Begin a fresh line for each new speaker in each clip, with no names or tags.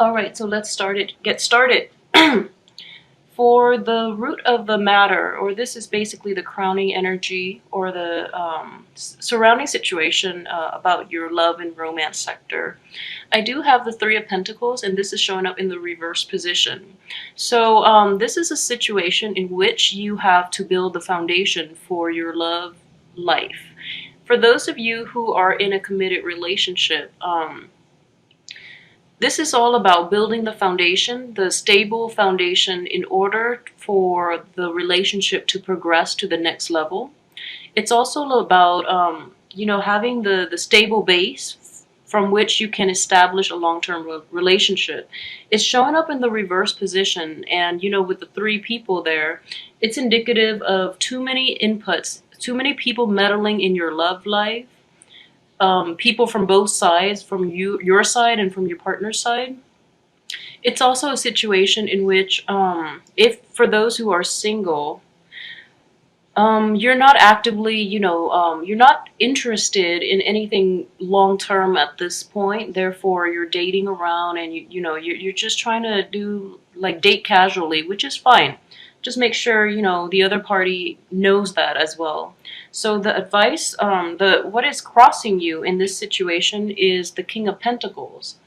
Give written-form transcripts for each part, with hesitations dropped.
All right, so get started. For the root of the matter, or this is basically the crowning energy or the surrounding situation about your love and romance sector. I do have the Three of Pentacles, and this is showing up in the reverse position. So this is a situation in which you have to build the foundation for your love life. For those of you who are in a committed relationship, this is all about building the foundation, the stable foundation, in order for the relationship to progress to the next level. It's also about, having the stable base from which you can establish a long-term relationship. It's showing up in the reverse position, and, with the three people there, it's indicative of too many inputs, too many people meddling in your love life. People from both sides, from your side and from your partner's side. It's also a situation in which, if for those who are single, you're not actively, you're not interested in anything long term at this point. Therefore, you're dating around, and you're just trying to do like date casually, which is fine. Just make sure the other party knows that as well. So the advice, the what is crossing you in this situation is the King of Pentacles.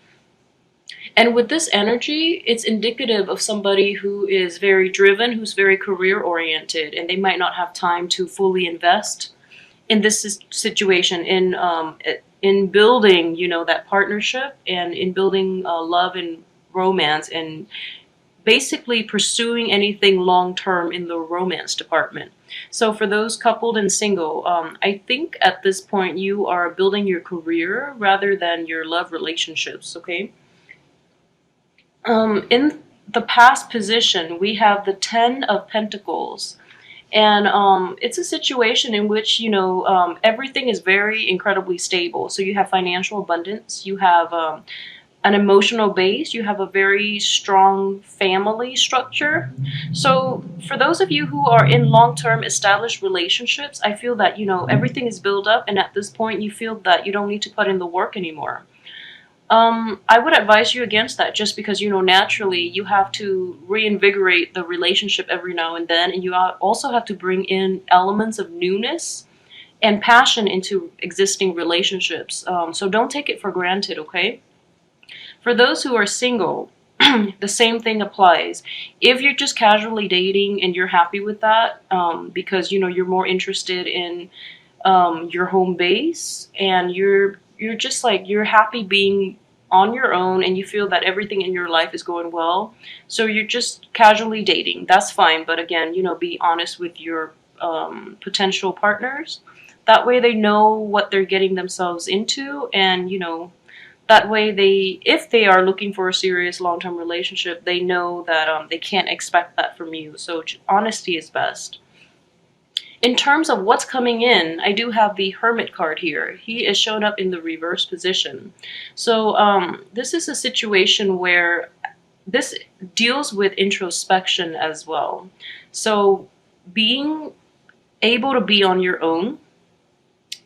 And with this energy, it's indicative of somebody who is very driven, who's very career oriented, and they might not have time to fully invest in this situation, in building, that partnership, and in building love and romance, and basically pursuing anything long term in the romance department. So for those coupled and single, I think at this point you are building your career rather than your love relationships. Okay. In the past position, we have the Ten of Pentacles. And it's a situation in which, everything is very incredibly stable. So you have financial abundance, you have an emotional base, you have a very strong family structure. So for those of you who are in long-term established relationships, I feel that, everything is built up, and at this point you feel that you don't need to put in the work anymore. I would advise you against that, just because, naturally you have to reinvigorate the relationship every now and then, and you also have to bring in elements of newness and passion into existing relationships. So don't take it for granted, okay? For those who are single, the same thing applies. If you're just casually dating and you're happy with that, because you're more interested in your home base, and you're just like, you're happy being on your own, and you feel that everything in your life is going well, so you're just casually dating, that's fine. But again, be honest with your potential partners. That way they know what they're getting themselves into, and that way, if they are looking for a serious long-term relationship, they know that they can't expect that from you. So honesty is best. In terms of what's coming in, I do have the Hermit card here. He is shown up in the reverse position. So this is a situation where this deals with introspection as well. So being able to be on your own,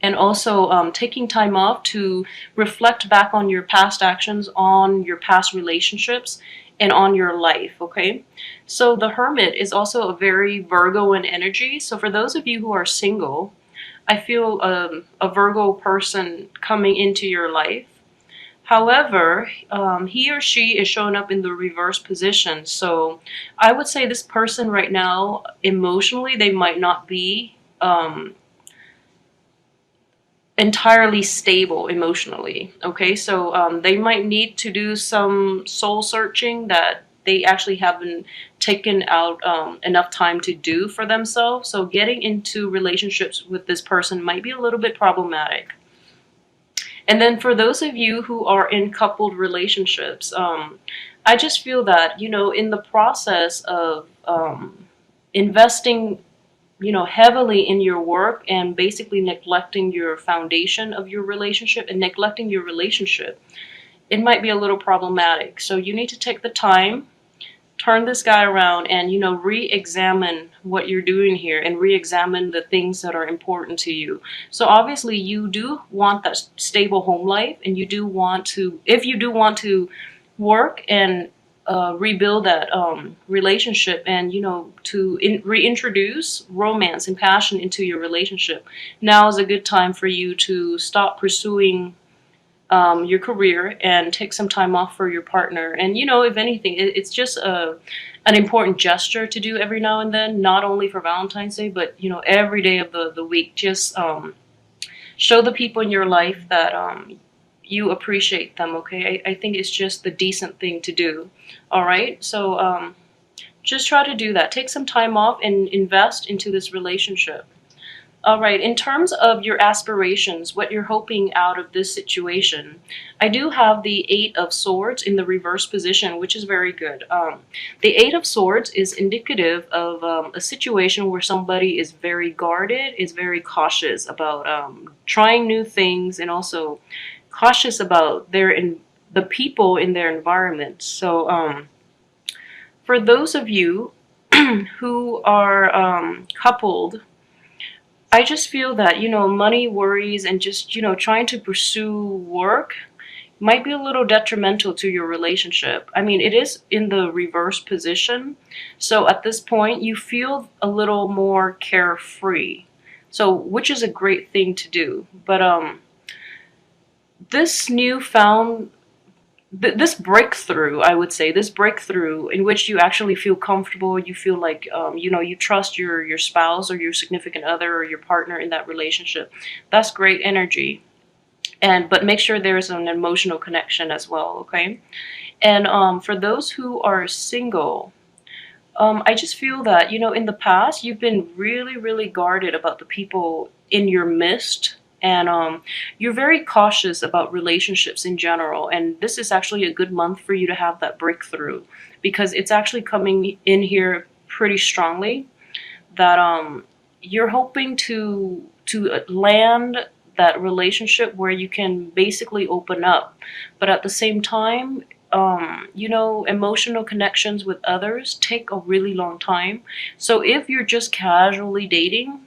and also taking time off to reflect back on your past actions, on your past relationships, and on your life, okay? So the Hermit is also a very Virgoan energy. So for those of you who are single, I feel a Virgo person coming into your life. However, he or she is showing up in the reverse position. So I would say this person right now, emotionally, they might not be entirely stable emotionally. Okay, so they might need to do some soul searching that they actually haven't taken out enough time to do for themselves. So getting into relationships with this person might be a little bit problematic. And then for those of you who are in coupled relationships, I just feel that, in the process of investing heavily in your work, and basically neglecting your foundation of your relationship and neglecting your relationship, it might be a little problematic. So you need to take the time, turn this guy around, and re-examine what you're doing here, and re-examine the things that are important to you. So obviously you do want that stable home life, and you do want to, if you do want to work and rebuild that relationship, and to reintroduce romance and passion into your relationship. Now is a good time for you to stop pursuing your career and take some time off for your partner. And if anything, it's just an important gesture to do every now and then, not only for Valentine's Day, but every day of the week. Just show the people in your life that you appreciate them. Okay, I think it's just the decent thing to do. All right, so just try to do that. Take some time off and invest into this relationship. All right, in terms of your aspirations, what you're hoping out of this situation, I do have the Eight of Swords in the reverse position, which is very good. The Eight of Swords is indicative of a situation where somebody is very guarded, is very cautious about trying new things, and also cautious about the people in their environment. So for those of you who are coupled, I just feel that, money worries and just, trying to pursue work might be a little detrimental to your relationship. I mean, it is in the reverse position. So at this point, you feel a little more carefree. So, which is a great thing to do. But this newfound this breakthrough, I would say, this breakthrough in which you actually feel comfortable, you feel like, you trust your spouse or your significant other or your partner in that relationship. That's great energy. But make sure there's an emotional connection as well, okay? And for those who are single, I just feel that, in the past, you've been really, really guarded about the people in your midst. And you're very cautious about relationships in general. And this is actually a good month for you to have that breakthrough, because it's actually coming in here pretty strongly that you're hoping to land that relationship where you can basically open up. But at the same time, emotional connections with others take a really long time. So if you're just casually dating,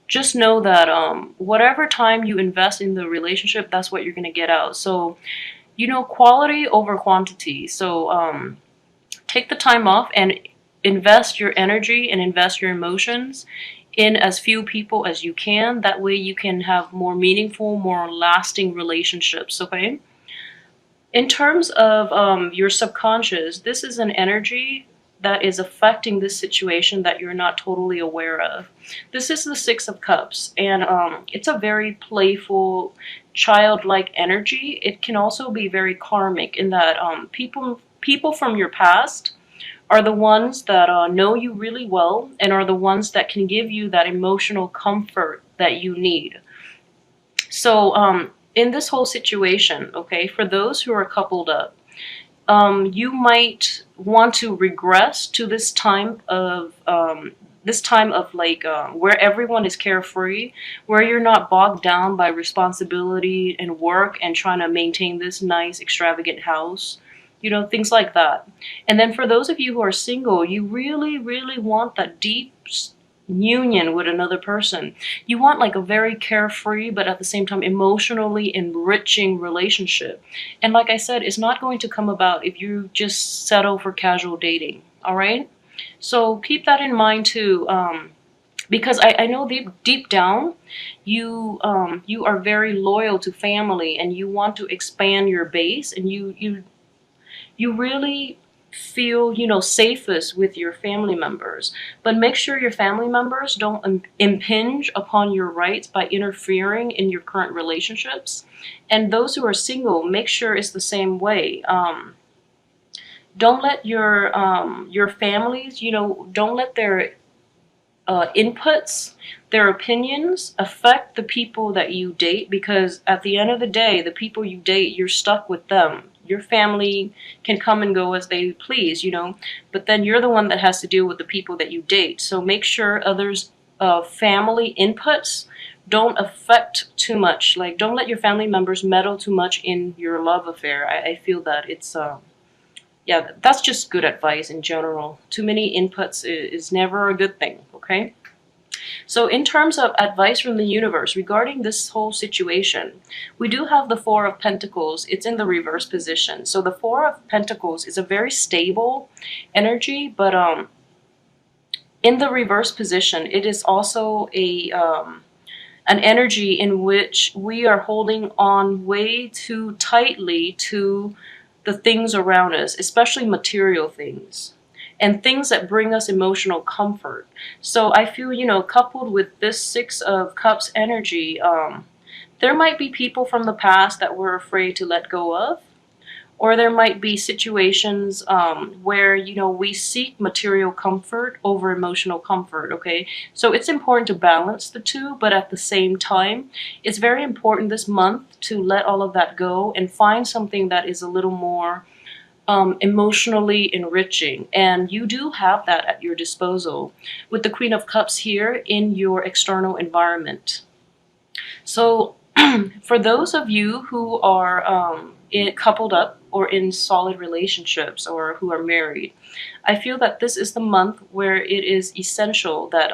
just know that whatever time you invest in the relationship, that's what you're going to get out. So, quality over quantity. So take the time off and invest your energy and invest your emotions in as few people as you can. That way you can have more meaningful, more lasting relationships, okay? In terms of your subconscious, this is an energy that is affecting this situation that you're not totally aware of. This is the Six of Cups, and it's a very playful, childlike energy. It can also be very karmic in that people from your past are the ones that know you really well and are the ones that can give you that emotional comfort that you need. So in this whole situation, okay, for those who are coupled up, you might want to regress to this time of like where everyone is carefree, where you're not bogged down by responsibility and work and trying to maintain this nice extravagant house, things like that. And then for those of you who are single, you really, really want that deep union with another person. You want like a very carefree, but at the same time emotionally enriching relationship. And like I said, it's not going to come about if you just settle for casual dating. All right, so keep that in mind too, because I know deep down you are very loyal to family, and you want to expand your base, and you really feel safest with your family members. But make sure your family members don't impinge upon your rights by interfering in your current relationships. And those who are single, make sure it's the same way. Don't let your families, don't let their inputs, their opinions affect the people that you date, because at the end of the day, the people you date, you're stuck with them. Your family can come and go as they please, but then you're the one that has to deal with the people that you date. So make sure others' family inputs don't affect too much. Like, don't let your family members meddle too much in your love affair. I feel that it's yeah, that's just good advice in general. Too many inputs is never a good thing, okay? So in terms of advice from the universe regarding this whole situation, we do have the Four of Pentacles. It's in the reverse position. So the Four of Pentacles is a very stable energy, but in the reverse position, it is also a an energy in which we are holding on way too tightly to the things around us, especially material things and things that bring us emotional comfort. So I feel, coupled with this Six of Cups energy, there might be people from the past that we're afraid to let go of, or there might be situations where we seek material comfort over emotional comfort. Okay, so it's important to balance the two, but at the same time it's very important this month to let all of that go and find something that is a little more emotionally enriching, and you do have that at your disposal with the Queen of Cups here in your external environment. So for those of you who are coupled up or in solid relationships or who are married, I feel that this is the month where it is essential that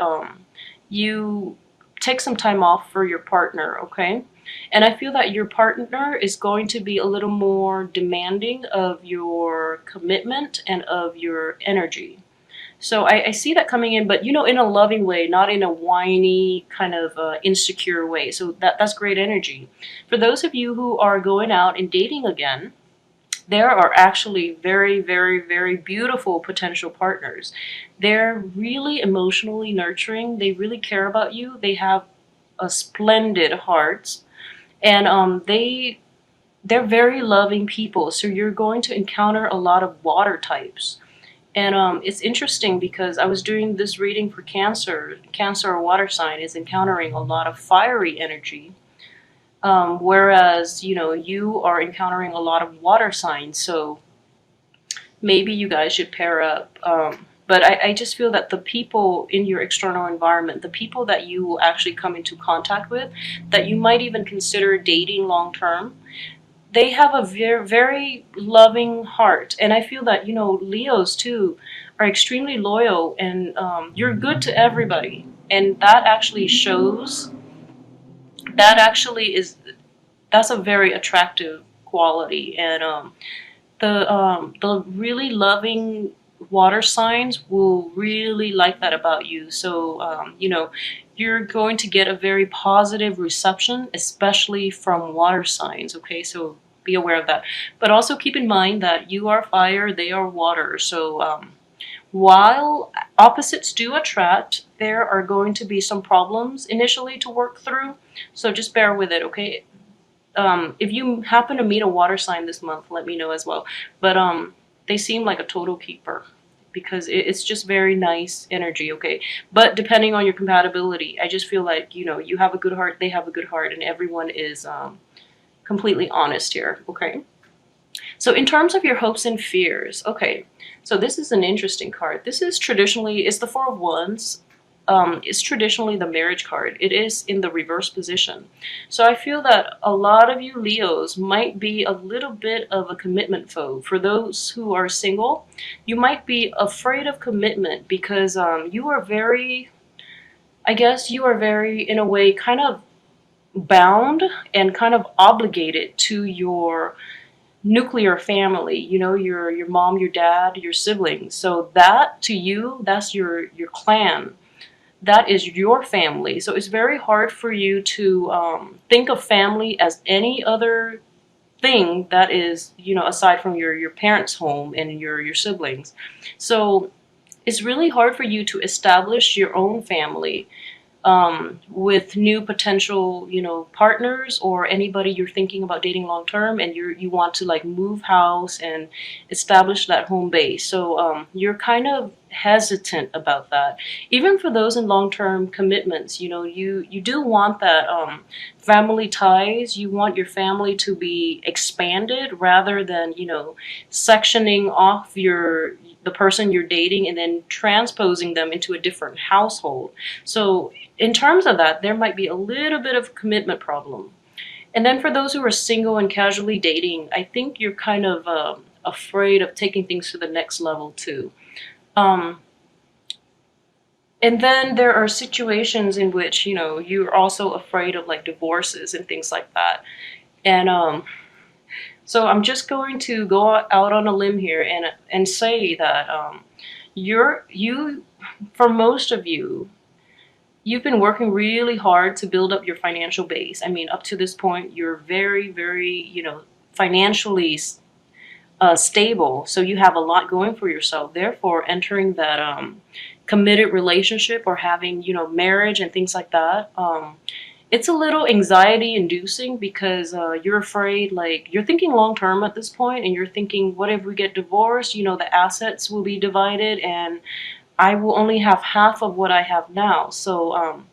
you take some time off for your partner, okay? And I feel that your partner is going to be a little more demanding of your commitment and of your energy. So I see that coming in, but in a loving way, not in a whiny kind of insecure way. So that's great energy. For those of you who are going out and dating again, there are actually very, very, very beautiful potential partners. They're really emotionally nurturing. They really care about you. They have a splendid heart, and they're very loving people. So you're going to encounter a lot of water types. And it's interesting because I was doing this reading for Cancer. Cancer, or water sign, is encountering a lot of fiery energy, whereas you are encountering a lot of water signs. So maybe you guys should pair up. But I just feel that the people in your external environment, the people that you will actually come into contact with, that you might even consider dating long term, they have a very, very loving heart. And I feel that, Leos too are extremely loyal, and you're good to everybody. And that actually shows, that actually is, that's a very attractive quality. And the really loving water signs will really like that about you. So, you're going to get a very positive reception, especially from water signs. Okay, so be aware of that. But also keep in mind that you are fire, they are water. So, while opposites do attract, there are going to be some problems initially to work through. So just bear with it, okay? If you happen to meet a water sign this month, let me know as well. But they seem like a total keeper because it's just very nice energy, okay? But depending on your compatibility, I just feel like, you have a good heart, they have a good heart, and everyone is completely honest here, okay? So in terms of your hopes and fears, okay, so this is an interesting card. This is traditionally, it's the Four of Wands. It's traditionally the marriage card. It is in the reverse position. So I feel that a lot of you Leos might be a little bit of a commitment phobe. For those who are single, you might be afraid of commitment because you are very, I guess you are very, in a way, kind of bound and kind of obligated to your nuclear family, your mom, your dad, your siblings. So that to you, that's your clan. That is your family. So it's very hard for you to think of family as any other thing that is, aside from your parents' home and your siblings. So it's really hard for you to establish your own family with new potential, partners or anybody you're thinking about dating long term, and you want to like move house and establish that home base. So you're kind of hesitant about that. Even for those in long term commitments, you do want that family ties. You want your family to be expanded rather than sectioning off the person you're dating and then transposing them into a different household. So in terms of that, there might be a little bit of commitment problem. And then for those who are single and casually dating, I think you're kind of afraid of taking things to the next level too. Um, And then there are situations in which, you know, you're also afraid of like divorces and things like that. And so I'm just going to go out on a limb here and say that you for most of you, you've been working really hard to build up your financial base. I mean, up to this point, you're very, very, you know, financially stable. So you have a lot going for yourself. Therefore, entering that committed relationship or having, you know, marriage and things like that, it's a little anxiety inducing because you're afraid, like, you're thinking long term at this point, and you're thinking, what if we get divorced? You know, the assets will be divided, and I will only have half of what I have now. So,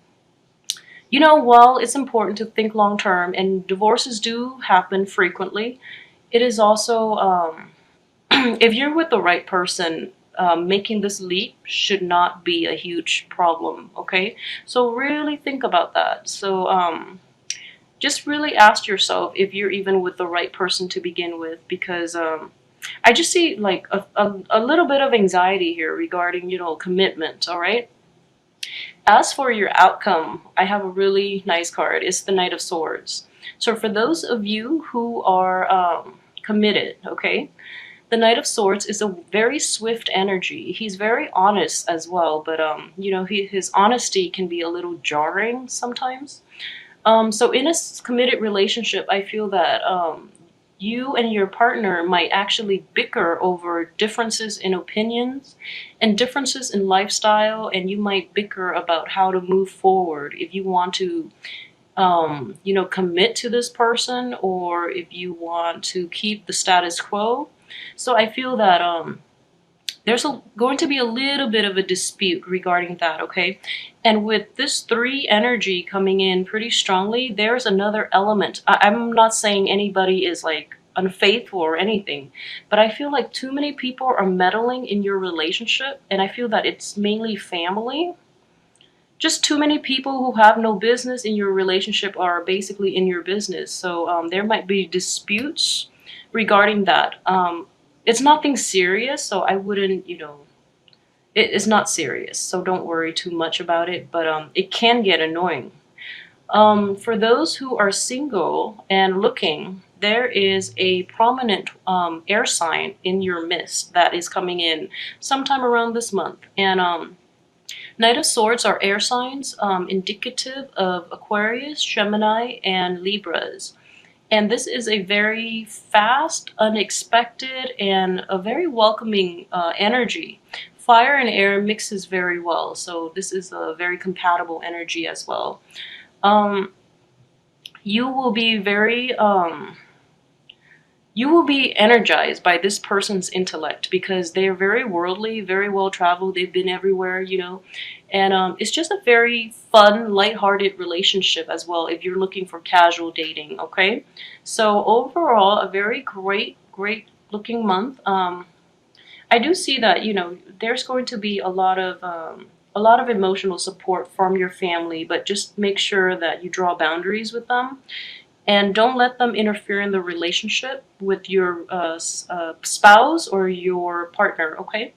you know, while it's important to think long term, and divorces do happen frequently, it is also, if you're with the right person, making this leap should not be a huge problem, okay? So, really think about that. So, just really ask yourself if you're even with the right person to begin with, because I just see like a little bit of anxiety here regarding, you know, commitment, all right? As for your outcome, I have a really nice card. It's the Knight of Swords. So for those of you who are committed, okay, the Knight of Swords is a very swift energy. He's very honest as well, but you know, his honesty can be a little jarring sometimes. So in a committed relationship, I feel that you and your partner might actually bicker over differences in opinions and differences in lifestyle, and you might bicker about how to move forward if you want to, you know, commit to this person or if you want to keep the status quo. So I feel that going to be a little bit of a dispute regarding that, okay? And with this three energy coming in pretty strongly, there's another element. I'm not saying anybody is like unfaithful or anything, but I feel like too many people are meddling in your relationship, and I feel that it's mainly family. Just too many people who have no business in your relationship are basically in your business. So there might be disputes regarding that. It's nothing serious, so I wouldn't, you know, it is not serious, so don't worry too much about it, but it can get annoying. For those who are single and looking, there is a prominent air sign in your midst that is coming in sometime around this month. And Knight of Swords are air signs indicative of Aquarius, Gemini, and Libras. And this is a very fast, unexpected, and a very welcoming energy. Fire and air mixes very well, so this is a very compatible energy as well. Um, you will be very you will be energized by this person's intellect because they are very worldly, very well traveled. They've been everywhere, you know, and it's just a very fun, lighthearted relationship as well. If you're looking for casual dating, okay. So overall, a very great, great looking month. I do see that, you know, there's going to be a lot of emotional support from your family, but just make sure that you draw boundaries with them and don't let them interfere in the relationship with your spouse or your partner, okay?